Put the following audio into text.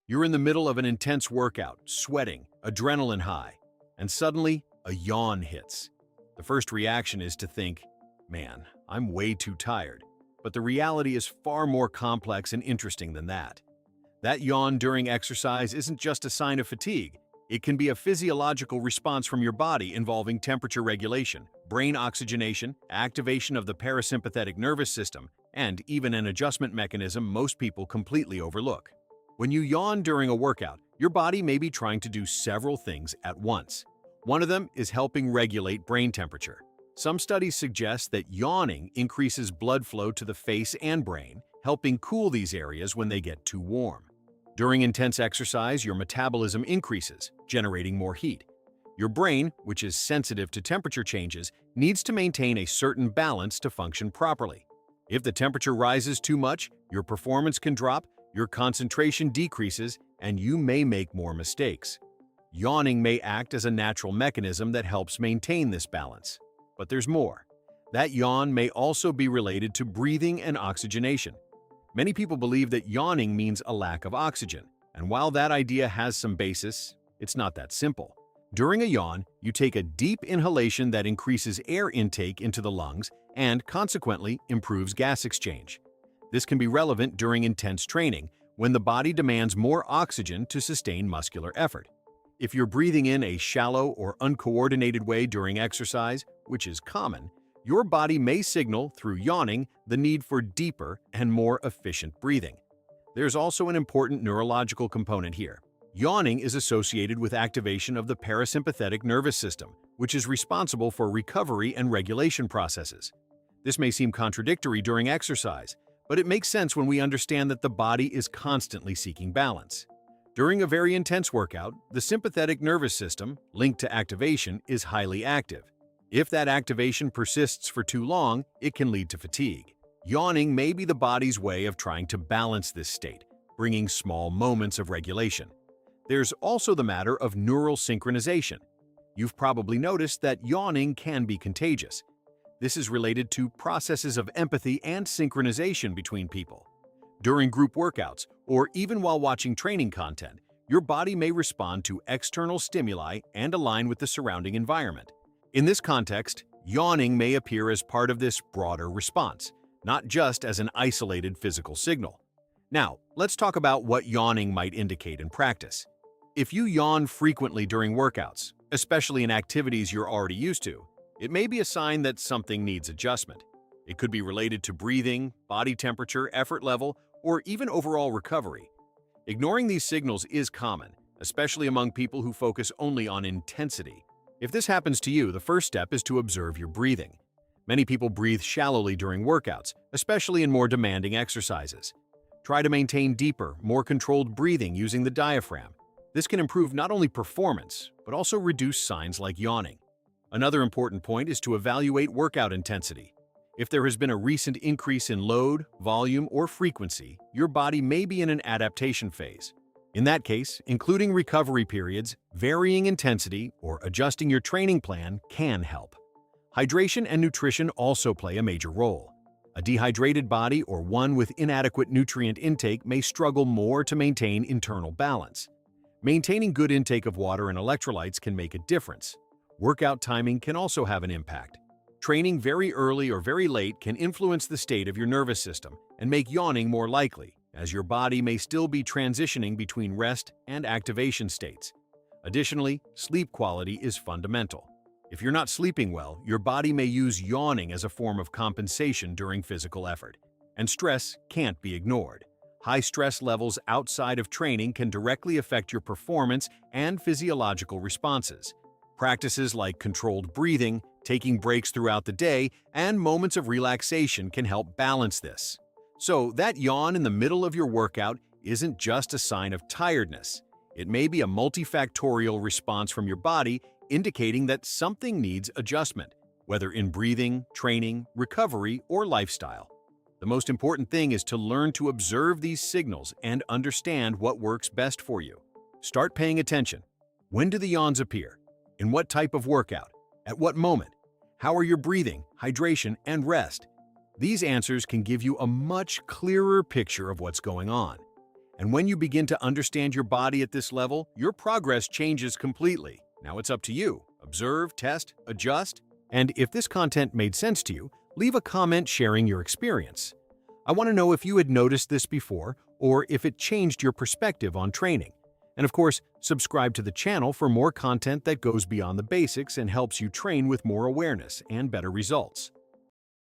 You're in the middle of an intense workout, sweating, adrenaline high, and suddenly a yawn hits. The first reaction is to think, man, I'm way too tired. But the reality is far more complex and interesting than that. That yawn during exercise isn't just a sign of fatigue. It can be a physiological response from your body involving temperature regulation, brain oxygenation, activation of the parasympathetic nervous system, and even an adjustment mechanism most people completely overlook. When you yawn during a workout, your body may be trying to do several things at once. One of them is helping regulate brain temperature. Some studies suggest that yawning increases blood flow to the face and brain, helping cool these areas when they get too warm. During intense exercise, your metabolism increases, generating more heat. Your brain, which is sensitive to temperature changes, needs to maintain a certain balance to function properly. If the temperature rises too much, your performance can drop, your concentration decreases, and you may make more mistakes. Yawning may act as a natural mechanism that helps maintain this balance. But there's more. That yawn may also be related to breathing and oxygenation. Many people believe that yawning means a lack of oxygen, and while that idea has some basis, it's not that simple. During a yawn, you take a deep inhalation that increases air intake into the lungs and, consequently, improves gas exchange. This can be relevant during intense training, when the body demands more oxygen to sustain muscular effort. If you're breathing in a shallow or uncoordinated way during exercise, which is common, your body may signal through yawning the need for deeper and more efficient breathing. There's also an important neurological component here. Yawning is associated with activation of the parasympathetic nervous system, which is responsible for recovery and regulation processes. This may seem contradictory during exercise, but it makes sense when we understand that the body is constantly seeking balance. During a very intense workout, the sympathetic nervous system, linked to activation, is highly active. If that activation persists for too long, it can lead to fatigue. Yawning may be the body's way of trying to balance this state, bringing small moments of regulation. There's also the matter of neural synchronization. You've probably noticed that yawning can be contagious. This is related to processes of empathy and synchronization between people. During group workouts, or even while watching training content, your body may respond to external stimuli and align with the surrounding environment. In this context, yawning may appear as part of this broader response, not just as an isolated physical signal. Now, let's talk about what yawning might indicate in practice. If you yawn frequently during workouts, especially in activities you're already used to, it may be a sign that something needs adjustment. It could be related to breathing, body temperature, effort level, or even overall recovery. Ignoring these signals is common, especially among people who focus only on intensity. If this happens to you, the first step is to observe your breathing. Many people breathe shallowly during workouts, especially in more demanding exercises. Try to maintain deeper, more controlled breathing using the diaphragm. This can improve not only performance, but also reduce signs like yawning. Another important point is to evaluate workout intensity. If there has been a recent increase in load, volume, or frequency, your body may be in an adaptation phase. In that case, including recovery periods, varying intensity, or adjusting your training plan can help. Hydration and nutrition also play a major role. A dehydrated body or one with inadequate nutrient intake may struggle more to maintain internal balance. Maintaining good intake of water and electrolytes can make a difference. Workout timing can also have an impact. Training very early or very late can influence the state of your nervous system and make yawning more likely, as your body may still be transitioning between rest and activation states. Additionally, sleep quality is fundamental. If you're not sleeping well, your body may use yawning as a form of compensation during physical effort. And stress can't be ignored. High stress levels outside of training can directly affect your performance and physiological responses. Practices like controlled breathing, taking breaks throughout the day, and moments of relaxation can help balance this. So that yawn in the middle of your workout isn't just a sign of tiredness. It may be a multifactorial response from your body indicating that something needs adjustment, whether in breathing, training, recovery, or lifestyle. The most important thing is to learn to observe these signals and understand what works best for you. Start paying attention. When do the yawns appear? In what type of workout? At what moment? How are your breathing, hydration, and rest? These answers can give you a much clearer picture of what's going on. And when you begin to understand your body at this level, your progress changes completely. Now it's up to you. Observe, test, adjust. And if this content made sense to you, leave a comment sharing your experience. I want to know if you had noticed this before or if it changed your perspective on training. And of course, subscribe to the channel for more content that goes beyond the basics and helps you train with more awareness and better results.